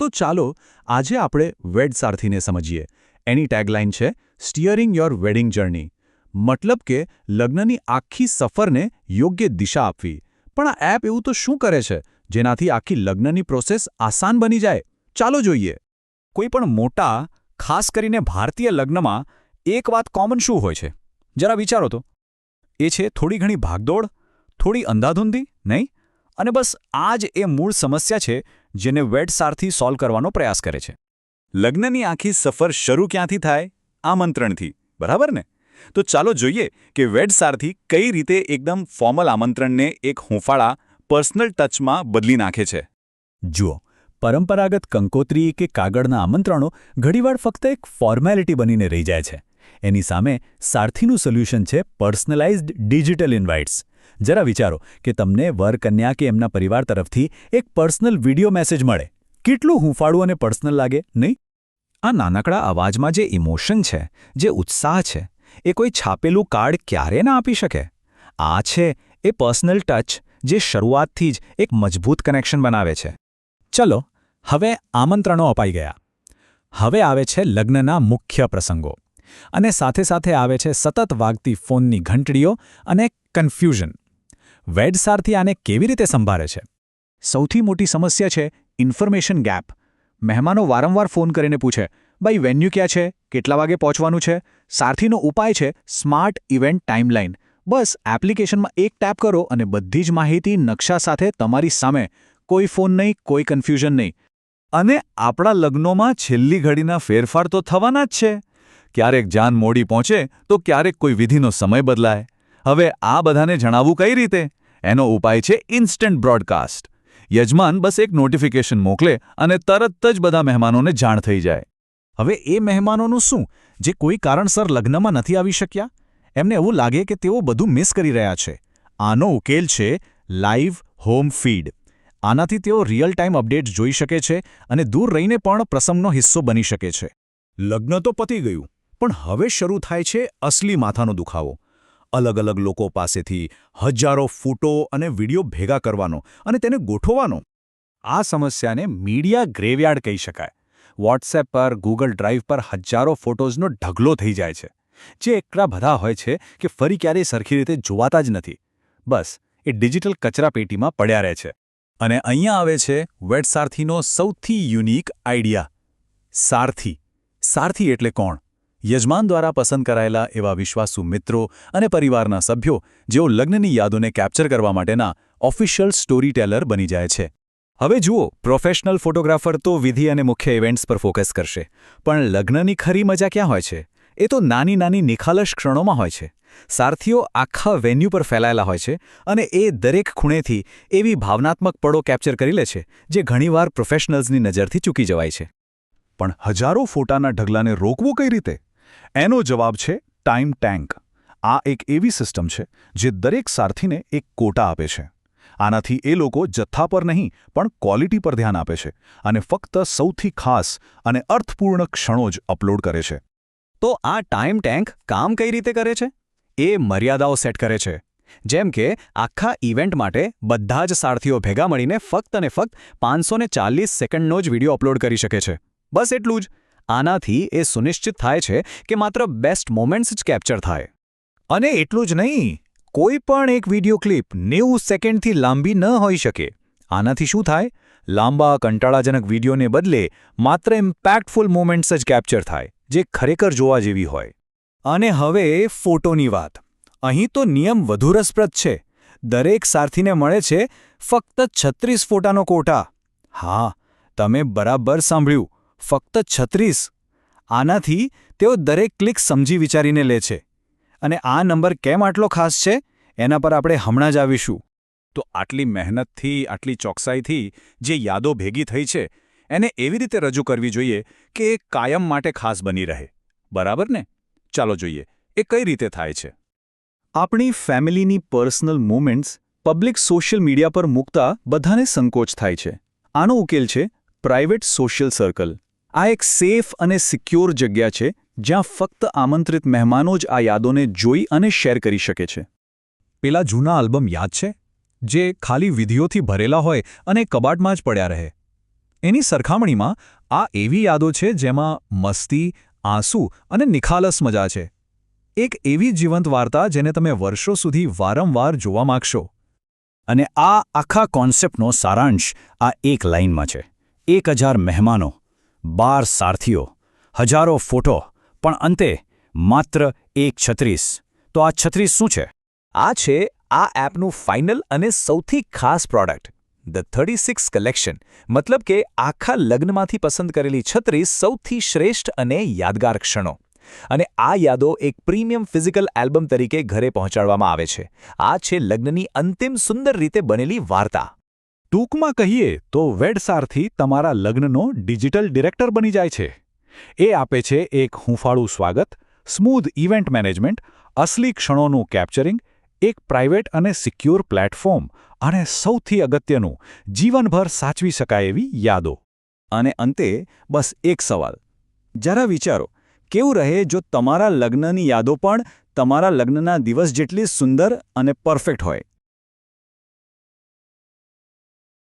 તો ચાલો આજે આપણે વેડ સારથીને સમજીએ. એની ટેગલાઇન છે સ્ટીયરિંગ યોર વેડિંગ જર્ની. મતલબ કે લગ્નની આખી સફરને યોગ્ય દિશા આપવી. પણ આ એપ એવું તો શું કરે છે જેનાથી આખી લગ્નની પ્રોસેસ આસાન બની જાય? ચાલો જોઈએ. કોઈ પણ મોટા, ખાસ કરીને ભારતીય લગ્નમાં એક વાત કોમન શું હોય છે? જરા વિચારો તો. એ છે થોડી ઘણી ભાગદોડ, થોડી અંધાધૂંધી, નહીં? અને બસ આ જ એ મૂળ સમસ્યા છે જેને વેડ સારથી સોલ્વ કરવાનો પ્રયાસ કરે છે. લગ્નની આખી સફર શરૂ ક્યાંથી થાય? આમંત્રણથી, બરાબર ને? તો ચાલો જોઈએ કે વેડ સારથી કઈ રીતે એકદમ ફોર્મલ આમંત્રણને એક હૂંફાળા, પર્સનલ ટચમાં બદલી નાખે છે. જુઓ, પરંપરાગત કંકોત્રી કે કાગળના આમંત્રણો ઘણીવાર ફક્ત એક ફોર્મેલિટી બનીને રહી જાય છે. એની સામે સારથીનું સોલ્યુશન છે પર્સનલાઇઝ્ડ ડિજિટલ ઇન્વાઇટ્સ. જરા વિચારો કે તમને વરકન્યા કે એમના પરિવાર તરફથી એક પર્સનલ વિડિયો મેસેજ મળે. કેટલું હૂંફાળું અને પર્સનલ લાગે, નહીં? આ નાનકડા અવાજમાં જે ઇમોશન છે, જે ઉત્સાહ છે, એ કોઈ છાપેલું કાર્ડ ક્યારે ના આપી શકે. આ છે એ પર્સનલ ટચ જે શરૂઆતથી જ એક મજબૂત કનેક્શન બનાવે છે. ચલો, હવે આમંત્રણો અપાઈ ગયા. હવે આવે છે લગ્નના મુખ્ય પ્રસંગો. અને સાથે સાથે આવે છે સતત વાગતી ફોનની ઘંટડીઓ અને કન્ફ્યુઝન. વેડ સારથી આને કેવી રીતે સંભાળે છે? સૌથી મોટી સમસ્યા છે ઇન્ફોર્મેશન ગેપ. મહેમાનો વારંવાર ફોન કરીને પૂછે, ભાઈ વેન્યુ ક્યાં છે, કેટલા વાગે પહોંચવાનું છે? સારથીનો ઉપાય છે સ્માર્ટ ઇવેન્ટ ટાઈમલાઈન. બસ એપ્લિકેશનમાં એક ટેપ કરો અને બધી જ માહિતી નકશા સાથે તમારી સામે. કોઈ ફોન નહીં, કોઈ કન્ફ્યુઝન નહીં. અને આપણા લગ્નોમાં છેલ્લી ઘડીના ફેરફાર તો થવાના જ છે. ક્યારેક જાન મોડી પહોંચે તો ક્યારેક કોઈ વિધિનો સમય બદલાય. હવે આ બધાને જણાવવું કઈ રીતે? એનો ઉપાય છે ઇન્સ્ટન્ટ બ્રોડકાસ્ટ. યજમાન બસ એક નોટિફિકેશન મોકલે અને તરત જ બધા મહેમાનોને જાણ થઈ જાય. હવે એ મહેમાનોનું શું જે કોઈ કારણસર લગ્નમાં નથી આવી શક્યા? એમને એવું લાગે કે તેઓ બધું મિસ કરી રહ્યા છે. આનો ઉકેલ છે લાઈવ હોમ ફીડ. આનાથી તેઓ રિયલ ટાઈમ અપડેટ્સ જોઈ શકે છે અને દૂર રહીને પણ પ્રસંગનો હિસ્સો બની શકે છે. લગ્ન તો પતી ગયું, પણ હવે શરૂ થાય છે અસલી માથાનો દુખાવો. અલગ અલગ લોકો પાસેથી હજારો ફોટો અને વિડીયો ભેગા કરવાનો અને તેને ગોઠવવાનો. આ સમસ્યાને મીડિયા ગ્રેવયાર્ડ કહી શકાય. વોટ્સએપ પર, ગૂગલ ડ્રાઈવ પર હજારો ફોટોઝનો ઢગલો થઈ જાય છે, જે એટલા બધા હોય છે કે ફરી ક્યારેય સરખી રીતે જોવાતા જ નથી. બસ એ ડિજિટલ કચરાપેટીમાં પડ્યા રહે છે. અને અહીંયા આવે છે વેડ સારથીનો સૌથી યુનિક આઈડિયા. સારથી. સારથી એટલે કોણ? યજમાન દ્વારા પસંદ કરાયેલા એવા વિશ્વાસુ મિત્રો અને પરિવારના સભ્યો જેઓ લગ્નની યાદોને કેપ્ચર કરવા માટેના ઓફિશિયલ સ્ટોરી ટેલર બની જાય છે. હવે જુઓ, પ્રોફેશનલ ફોટોગ્રાફર તો વિધિ અને મુખ્ય ઇવેન્ટ્સ પર ફોકસ કરશે, પણ લગ્નની ખરી મજા ક્યાં હોય છે? એ તો નાની નાની નિખાલસ ક્ષણોમાં હોય છે. સારથીઓ આખા વેન્યુ પર ફેલાયેલા હોય છે અને એ દરેક ખૂણેથી એવી ભાવનાત્મક પળો કેપ્ચર કરી લે છે જે ઘણીવાર પ્રોફેશનલ્સની નજરથી ચૂકી જવાય છે. પણ હજારો ફોટાના ઢગલાને રોકવું કઈ રીતે? એનો જવાબ છે ટાઈમ ટેન્ક. આ એક એવી સિસ્ટમ છે જે દરેક સારથીને એક કોટા આપે છે. આનાથી એ લોકો જથ્થા પર નહીં પણ ક્વોલિટી પર ધ્યાન આપે છે અને ફક્ત સૌથી ખાસ અને અર્થપૂર્ણ ક્ષણો જ અપલોડ કરે છે. તો આ ટાઈમ ટેન્ક કામ કઈ રીતે કરે છે? એ મર્યાદાઓ સેટ કરે છે. જેમ કે આખા ઇવેન્ટ માટે બધા જ સારથીઓ ભેગા મળીને ફક્ત અને ફક્ત 540 સેકન્ડનો જ વિડીયો અપલોડ કરી શકે છે. બસ એટલું જ. આનાથી એ સુનિશ્ચિત થાય છે કે માત્ર બેસ્ટ મોમેન્ટ્સ જ કેપ્ચર થાય. અને એટલું જ નહીં, કોઈ પણ એક વિડીયો ક્લિપ 90 સેકન્ડથી લાંબી ન હોઈ શકે. આનાથી શું થાય? લાંબા કંટાળાજનક વિડીયોને બદલે માત્ર ઇમ્પેક્ટફુલ મોમેન્ટ્સ જ કેપ્ચર થાય, જે ખરેખર જોવા જેવી હોય. અને હવે ફોટોની વાત. અહીં તો નિયમ વધુ રસપ્રદ છે. દરેક સારથીને મળે છે ફક્ત 36 ફોટાનો કોટા. હા, તમે બરાબર સાંભળ્યું, ફક્ત 36. આનાથી તેઓ દરેક ક્લિક સમજી વિચારીને લે છે. અને આ નંબર કેમ આટલો ખાસ છે એના પર આપણે હમણાં જ આવીશું. તો આટલી મહેનતથી, આટલી ચોકસાઈથી જે યાદો ભેગી થઈ છે એને એવી રીતે રજૂ કરવી જોઈએ કે એ કાયમ માટે ખાસ બની રહે. બરાબર ને? ચાલો જોઈએ એ કઈ રીતે થાય છે. આપણી ફેમિલીની personal moments public social media પર મૂકતા બધાને સંકોચ થાય છે. આનો ઉકેલ છે પ્રાઇવેટ સોશિયલ સર્કલ. આ એક સેફ અને સિક્યોર જગ્યા છે જ્યાં ફક્ત આમંત્રિત મહેમાનો જ આ યાદોને જોઈ અને શેર કરી શકે છે. પેલા જૂના આલ્બમ યાદ છે? જે ખાલી વિધિઓથી ભરેલા હોય અને કબાટમાં જ પડ્યા રહે. એની સરખામણીમાં આ એવી યાદો છે જેમાં મસ્તી, આંસુ અને નિખાલસ મજા છે. એક એવી જીવંત વાર્તા જેને તમે વર્ષો સુધી વારંવાર જોવા માંગશો. અને આ આખા કોન્સેપ્ટનો સારાંશ આ એક લાઇનમાં છે. 1000 મહેમાનો, 12 સારથીઓ, હજારો ફોટો, પણ અંતે માત્ર એક 36. તો આ 36 શું છે? આ છે આ એપનું ફાઇનલ અને સૌથી ખાસ પ્રોડક્ટ, ધ 36 કલેક્શન. મતલબ કે આખા લગ્નમાંથી પસંદ કરેલી 36 સૌથી શ્રેષ્ઠ અને યાદગાર ક્ષણો. અને આ યાદો એક પ્રીમિયમ ફિઝિકલ એલ્બમ તરીકે ઘરે પહોંચાડવામાં આવે છે. આ છે લગ્નની અંતિમ સુંદર રીતે બનેલી વાર્તા. ટૂંકમાં કહીએ તો વેડસારથી તમારા લગ્નનો ડિજિટલ ડિરેક્ટર બની જાય છે. એ આપે છે એક હૂંફાળું સ્વાગત, સ્મૂધ ઇવેન્ટ મેનેજમેન્ટ, અસલી ક્ષણોનું કેપ્ચરિંગ, એક પ્રાઇવેટ અને સિક્યોર પ્લેટફોર્મ અને સૌથી અગત્યનું, જીવનભર સાચવી શકાય એવી યાદો. અને અંતે બસ એક સવાલ. જરા વિચારો, કેવું રહે જો તમારા લગ્નની યાદો પણ તમારા લગ્નના દિવસ જેટલી સુંદર અને પરફેક્ટ હોય?